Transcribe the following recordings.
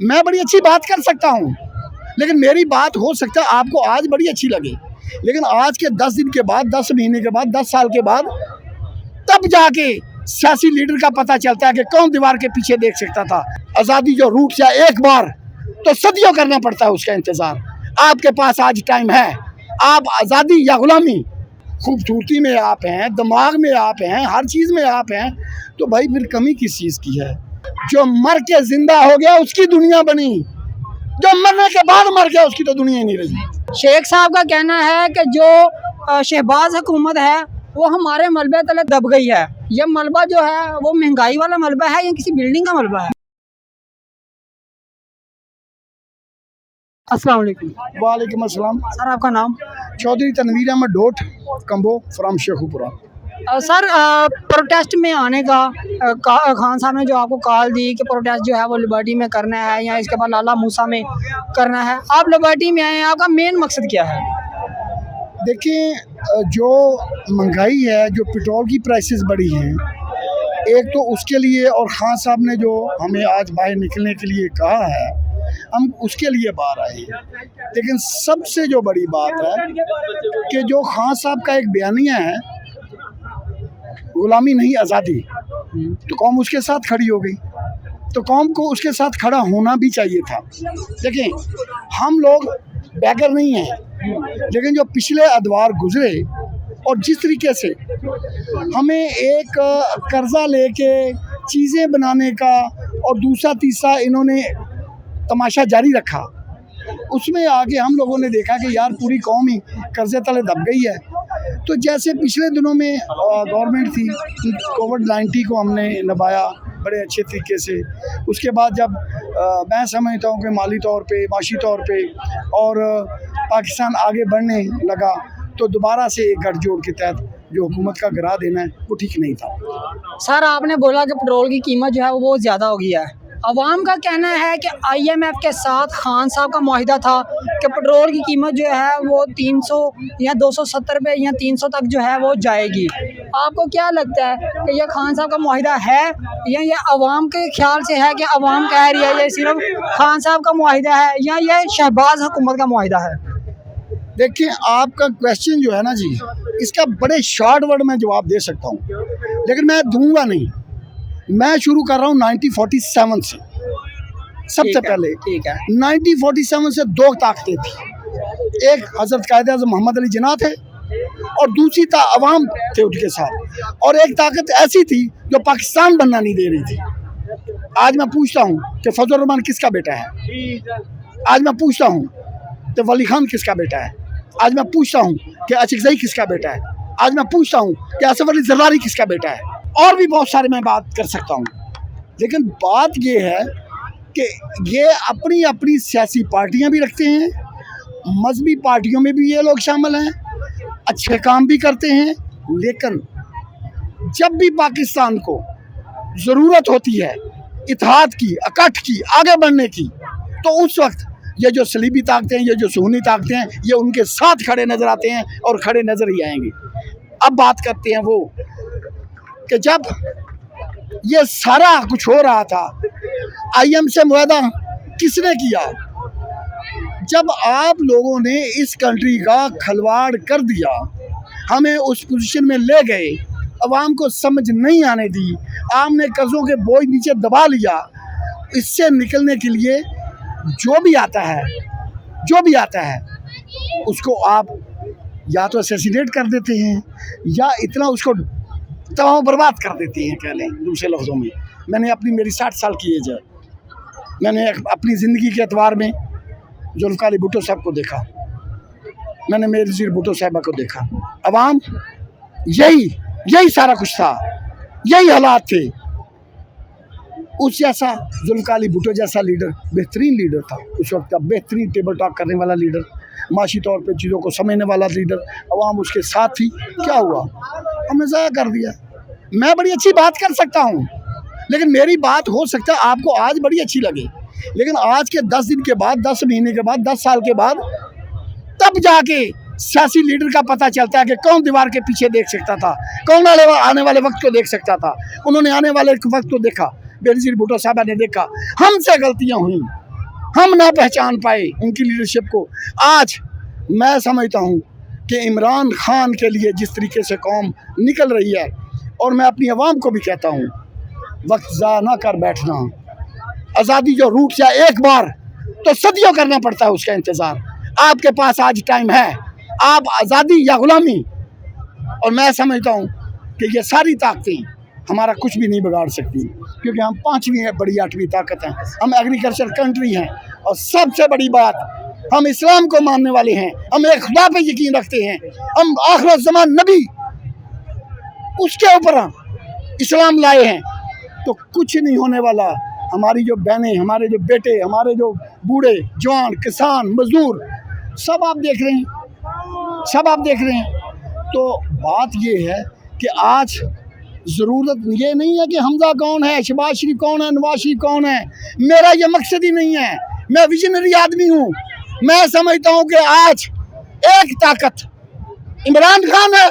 मैं बड़ी अच्छी बात कर सकता हूँ, लेकिन मेरी बात हो सकता है आपको आज बड़ी अच्छी लगे, लेकिन आज के 10 दिन के बाद, 10 महीने के बाद, 10 साल के बाद तब जाके सियासी लीडर का पता चलता है कि कौन दीवार के पीछे देख सकता था। आज़ादी जो रूठ जाए एक बार तो सदियों करना पड़ता है उसका इंतज़ार। आपके पास आज टाइम है, आप आज़ादी या गुलामी, खूबसूरती में आप हैं, दिमाग में आप हैं, हर चीज़ में आप हैं, तो भाई फिर कमी किस चीज़ की है? जो मर के जिंदा हो गया उसकी दुनिया बनी, जो मरने के बाद मर गया उसकी तो दुनिया ही नहीं रही। शेख साहब का कहना है कि जो शहबाज हुकूमत है वो हमारे मलबे तले दब गई है। ये मलबा जो है वो महंगाई वाला मलबा है या किसी बिल्डिंग का मलबा है? अस्सलाम वालेकुम। वालेकुम अस्सलाम। सर आपका नाम? चौधरी तनवीर अहमद डोट Kamboh from Sheikhupura. Sir protest में आने का खान साहब ने जो आपको कॉल दी कि प्रोटेस्ट जो है वो लिबर्टी में करना है या इसके बाद लाला मूसा में करना है, आप लिबर्टी में आए हैं, आपका मेन मकसद क्या है? देखिए, जो महंगाई है, जो पेट्रोल की प्राइसेस बढ़ी हैं, एक तो उसके लिए, और खान साहब ने जो हमें आज बाहर निकलने के लिए कहा है, हम उसके लिए बाहर आए हैं। लेकिन सबसे जो बड़ी बात है कि जो खान साहब का एक बयानिया है, गुलामी नहीं आज़ादी, तो कौम उसके साथ खड़ी हो गई, तो कौम को उसके साथ खड़ा होना भी चाहिए था। देखिए, हम लोग बैगर नहीं हैं, लेकिन जो पिछले अदवार गुजरे और जिस तरीके से हमें एक कर्जा लेके चीज़ें बनाने का और दूसरा तीसरा इन्होंने तमाशा जारी रखा, उसमें आगे हम लोगों ने देखा कि यार पूरी कौम ही कर्जे तले दब गई है। तो जैसे पिछले दिनों में गवर्नमेंट थी, कोविड-19 को हमने निभाया बड़े अच्छे तरीके से। उसके बाद जब मैं समझता हूँ कि माली तौर पे, माशी तौर पे और पाकिस्तान आगे बढ़ने लगा, तो दोबारा से एक गठजोड़ के तहत जो हुकूमत का गिरा देना है वो ठीक नहीं था। सर आपने बोला कि पेट्रोल की कीमत जो है वो बहुत ज़्यादा हो गया है। अवाम का कहना है कि IMF के साथ खान साहब का मुआहिदा था कि पेट्रोल की कीमत जो है वो 300 या 270 रुपये या 300 तक जो है वो जाएगी। आपको क्या लगता है कि ये खान साहब का मुआहिदा है या ये अवाम के ख्याल से है कि अवाम कह रही है ये सिर्फ खान साहब का मुआहिदा है या ये शहबाज हुकूमत का मुआहिदा है? देखिए, आपका क्वेश्चन जो है ना जी, इसका बड़े शॉर्ट वर्ड में जवाब दे सकता हूँ, लेकिन मैं दूंगा नहीं। मैं शुरू कर रहा हूँ 1947 से। सबसे पहले ठीक है। 1947 से दो ताकतें थी, एक हज़रत कायद-ए-आज़म मोहम्मद अली जिन्ना थे और दूसरी अवाम थे उनके साथ, और एक ताकत ऐसी थी जो पाकिस्तान बनना नहीं दे रही थी। आज मैं पूछता हूँ कि फजल रहमान किसका बेटा है? आज मैं पूछता हूँ कि वली खान किसका बेटा है? आज मैं पूछता हूँ कि अचकज़ई किसका बेटा है? आज मैं पूछता हूँ कि असफ अली ज़रदारी किसका बेटा है? और भी बहुत सारे मैं बात कर सकता हूँ, लेकिन बात ये है कि ये अपनी अपनी सियासी पार्टियाँ भी रखते हैं, मजहबी पार्टियों में भी ये लोग शामिल हैं, अच्छे काम भी करते हैं, लेकिन जब भी पाकिस्तान को ज़रूरत होती है इत्तेहाद की, इकट्ठ की, आगे बढ़ने की, तो उस वक्त ये जो सलीबी ताकतें हैं, ये जो सुन्नी ताकतें हैं, ये उनके साथ खड़े नज़र आते हैं और खड़े नज़र ही आएंगे। अब बात करते हैं वो कि जब ये सारा कुछ हो रहा था, IMF से मुआहदा किसने किया? जब आप लोगों ने इस कंट्री का खिलवाड़ कर दिया, हमें उस पोजीशन में ले गए, अवाम को समझ नहीं आने दी, आपने कर्ज़ों के बोझ नीचे दबा लिया। इससे निकलने के लिए जो भी आता है उसको आप या तो असैसिनेट कर देते हैं या इतना उसको तबाह बर्बाद कर देते हैं। कह लें दूसरे लफ्ज़ों में, मेरी 60 साल की एज है, मैंने अपनी ज़िंदगी के एतबार में जुल्फ़िकार अली भुट्टो साहब को देखा, मैंने बेनज़ीर भुट्टो साहिबा को देखा। अवाम यही सारा कुछ था, यही हालात थे। उस जैसा जुल्फ़िकार अली भुट्टो जैसा लीडर बेहतरीन लीडर था उस वक्त का, बेहतरीन टेबल टॉक करने वाला लीडर, माशी तौर पे चीज़ों को समझने वाला लीडर। अवाम उसके साथ थी। क्या हुआ? हमने ज़ाया कर दिया। मैं बड़ी अच्छी बात कर सकता हूँ, लेकिन मेरी बात हो सकता है आपको आज बड़ी अच्छी लगे, लेकिन आज के 10 दिन के बाद, 10 महीने के बाद, 10 साल के बाद तब जाके सियासी लीडर का पता चलता है कि कौन दीवार के पीछे देख सकता था, कौन आने वाले वक्त को देख सकता था। उन्होंने आने वाले वक्त को देखा, बेनज़ीर भुट्टो साहबा ने देखा, हमसे गलतियाँ हुई, हम ना पहचान पाए उनकी लीडरशिप को। आज मैं समझता हूँ कि इमरान खान के लिए जिस तरीके से कौम निकल रही है, और मैं अपनी आवाम को भी कहता हूँ, वक्त ज़ाया ना कर बैठना। आज़ादी जो रूठ जाए एक बार तो सदियों करना पड़ता है उसका इंतज़ार। आपके पास आज टाइम है, आप आज़ादी या गुलामी। और मैं समझता हूँ कि ये सारी ताकतें हमारा कुछ भी नहीं बिगाड़ सकती, क्योंकि हम 5वीं बड़ी 8वीं ताकत हैं। हम एग्रीकल्चर कंट्री हैं, और सबसे बड़ी बात, हम इस्लाम को मानने वाले हैं। हम एक खुदा पे यकीन रखते हैं। हम आखिर ज़मान नबी, उसके ऊपर हम इस्लाम लाए हैं। तो कुछ नहीं होने वाला। हमारी जो बहनें, हमारे जो बेटे, हमारे जो बूढ़े जवान, किसान, मजदूर, सब आप देख रहे हैं, सब आप देख रहे हैं। तो बात ये है कि आज ज़रूरत ये नहीं है कि हमजा कौन है, शहबाज शरीफ कौन है, नवाज शरीफ कौन है। मेरा ये मकसद ही नहीं है। मैं विजनरी आदमी हूँ। मैं समझता हूँ कि आज एक ताकत इमरान खान है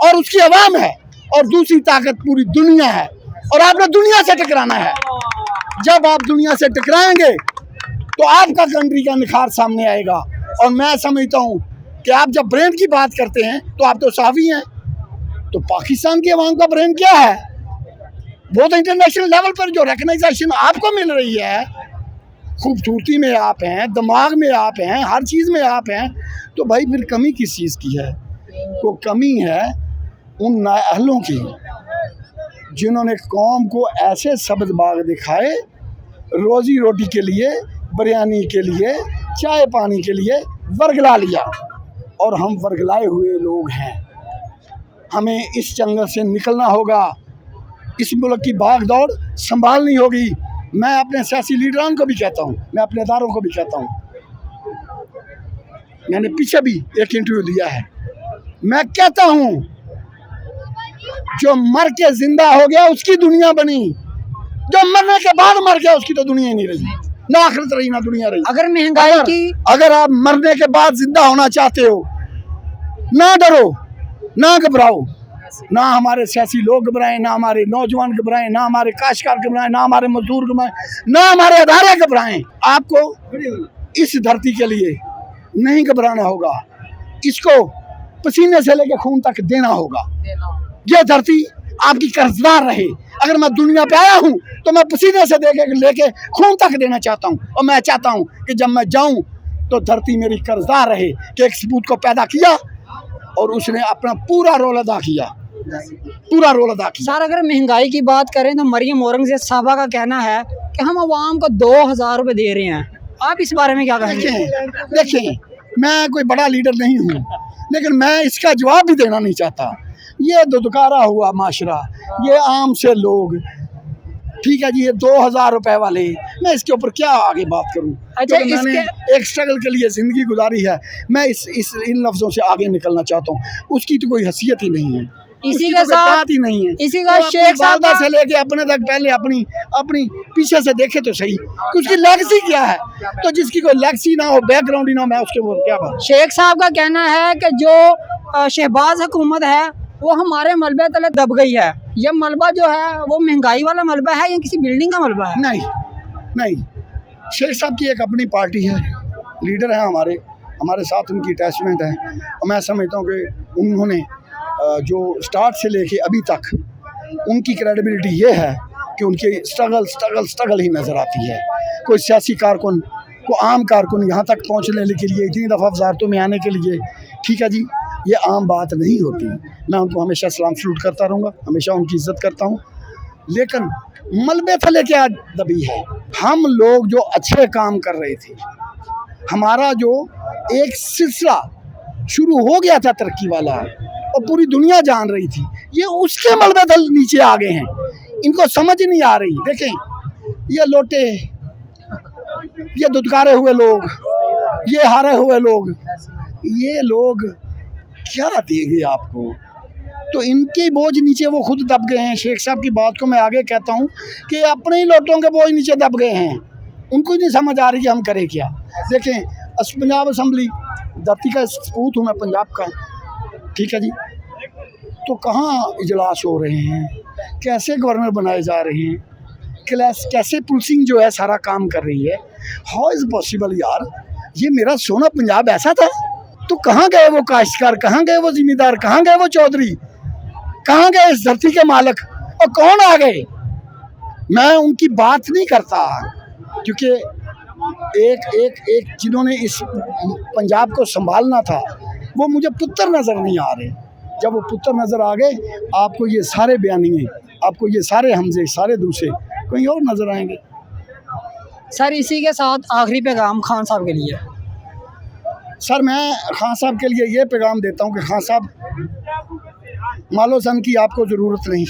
और उसकी आवाम है, और दूसरी ताकत पूरी दुनिया है, और आपने दुनिया से टकराना है। जब आप दुनिया से टकराएंगे तो आपका कंट्री का निखार सामने आएगा। और मैं समझता हूँ कि आप जब ब्रेन की बात करते हैं तो आप तो साफ़ी हैं, तो पाकिस्तान की आवाम का ब्रेन क्या है? वो तो इंटरनेशनल लेवल पर जो रिकग्नाइजेशन आपको मिल रही है, खूबसूरती में आप हैं, दिमाग में आप हैं, हर चीज़ में आप हैं, तो भाई फिर कमी किस चीज़ की है? तो कमी है उन नाअहलों की, जिन्होंने कौम को ऐसे सब्ज़ बाग दिखाए, रोज़ी रोटी के लिए, बिरयानी के लिए, चाय पानी के लिए वर्गला लिया। और हम वर्गलाए हुए लोग हैं। हमें इस जंगल से निकलना होगा। इस मुल्क की भाग दौड़ संभालनी होगी। मैं अपने सियासी लीडरान को भी कहता हूँ, मैं अपने इदारों को भी कहता हूँ। मैंने पीछे भी एक इंटरव्यू दिया है। मैं कहता हूँ, जो मर के जिंदा हो गया उसकी दुनिया बनी, जो मरने के बाद मर गया उसकी तो दुनिया ही नहीं रही, ना आखिरत रही ना दुनिया रही। अगर महंगाई की, अगर आप मरने के बाद जिंदा होना चाहते हो, ना डरो, ना घबराओ। ना हमारे सियासी लोग घबराएं, ना हमारे नौजवान घबराएं, ना हमारे काश्तकार घबराएं, ना हमारे मजदूर घबराएं, ना हमारे अदारे घबराएं। आपको इस धरती के लिए नहीं घबराना होगा। इसको पसीने से लेकर खून तक देना होगा। ये धरती आपकी कर्जदार रहे। अगर मैं दुनिया पे आया हूँ तो मैं पसीने से लेके खून तक देना चाहता हूँ। और मैं चाहता हूँ कि जब मैं जाऊँ तो धरती मेरी कर्जदार रहे कि एक सपूत को पैदा किया और उसने अपना पूरा रोल अदा किया, पूरा रोल अदा किया। सर अगर महंगाई की बात करें तो मरियम औरंगज़ेब साहबा का कहना है कि हम आवाम को 2000 रुपये दे रहे हैं। आप इस बारे में क्या कहेंगे? देखें, मैं कोई बड़ा लीडर नहीं हूँ, लेकिन मैं इसका जवाब भी देना नहीं चाहता। ये दुदकारा हुआ माशरा, ये आम से लोग, ठीक है जी, ये 2000 रुपए वाले, मैं इसके ऊपर क्या आगे बात करूं? अच्छा, मैंने एक स्ट्रगल के लिए ज़िंदगी गुजारी है। मैं इन लफ्ज़ों से आगे निकलना चाहता हूँ। उसकी तो कोई हैसियत ही नहीं है, इसी के साथ बात ही नहीं है। इसी का शेख साहब से लेके अपने तक पहले अपनी पीछे से देखे तो सही कि उसकी लेगेसी क्या है। तो जिसकी कोई लेगेसी ना हो, बैकग्राउंड ही ना हो, मैं उसके ऊपर क्या बात। शेख साहब का कहना है कि जो शहबाज हुकूमत है वो हमारे मलबे तले दब गई है। ये मलबा जो है वो महंगाई वाला मलबा है या किसी बिल्डिंग का मलबा है? नहीं, शेख साहब की एक अपनी पार्टी है, लीडर है हमारे साथ उनकी अटैचमेंट है। और मैं समझता हूँ कि उन्होंने जो स्टार्ट से लेके अभी तक उनकी क्रेडिबिलिटी ये है कि उनकी स्ट्रगल ही नज़र आती है। कोई सियासी कारकुन को, आम कारकुन यहाँ तक पहुँचने के लिए इतनी दफ़ा वजारतों में आने के लिए, ठीक है जी, ये आम बात नहीं होती। मैं उनको हमेशा सलाम सलूट करता रहूँगा, हमेशा उनकी इज़्ज़त करता हूँ। लेकिन मलबे तले क्या दबी है? हम लोग जो अच्छे काम कर रहे थे, हमारा जो एक सिलसिला शुरू हो गया था तरक्की वाला और पूरी दुनिया जान रही थी, ये उसके मलबे तल नीचे आ गए हैं। इनको समझ नहीं आ रही। देखें, ये लोटे, ये दुदकारे हुए लोग, ये हारे हुए लोग, ये लोग क्या देंगे आपको? तो इनके बोझ नीचे वो खुद दब गए हैं। शेख साहब की बात को मैं आगे कहता हूँ कि अपने ही लोटों के बोझ नीचे दब गए हैं। उनको नहीं समझ आ रही कि हम करें क्या। देखें, पंजाब असम्बली, धरती का सपूत हूँ मैं पंजाब का, ठीक है जी, तो कहाँ इजलास हो रहे हैं, कैसे गवर्नर बनाए जा रहे हैं, कैसे पुलिसिंग जो है सारा काम कर रही है। हाउ इज़ पॉसिबल यार, ये मेरा सोना पंजाब ऐसा था? तो कहाँ गए वो काश्तकार, कहाँ गए वो जिम्मेदार, कहाँ गए वो चौधरी, कहाँ गए इस धरती के मालिक, और कौन आ गए? मैं उनकी बात नहीं करता, क्योंकि एक जिन्होंने इस पंजाब को संभालना था वो मुझे पुत्र नज़र नहीं आ रहे। जब वो पुत्र नज़र आ गए, आपको ये सारे बयानिए, आपको ये सारे हमजे, सारे दूसरे कहीं और नज़र आएंगे। सर इसी के साथ आखिरी पैगाम खान साहब के लिए। सर मैं खान साहब के लिए ये पैगाम देता हूँ कि खान साहब, मालो सन की आपको ज़रूरत नहीं,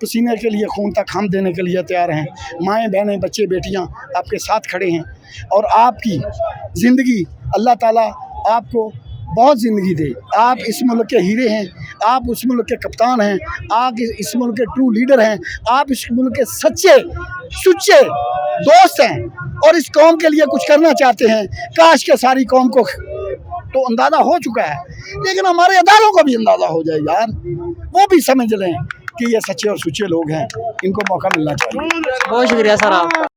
पसीने के लिए खून तक हम देने के लिए तैयार हैं। माएँ बहनें बच्चे बेटियाँ आपके साथ खड़े हैं, और आपकी ज़िंदगी अल्लाह ताला आपको बहुत ज़िंदगी दे। आप इस मुल्क के हीरे हैं, आप उस मुल्क के कप्तान हैं, आप इस मुल्क के ट्रू लीडर हैं, आप इस मुल्क के सच्चे सुच्चे दोस्त हैं, और इस कौम के लिए कुछ करना चाहते हैं। काश के सारी कौम को तो अंदाज़ा हो चुका है, लेकिन हमारे अदारों को भी अंदाज़ा हो जाए यार, वो भी समझ लें कि ये सच्चे और सुच्चे लोग हैं, इनको मौका मिलना चाहिए। बहुत शुक्रिया सर आपका।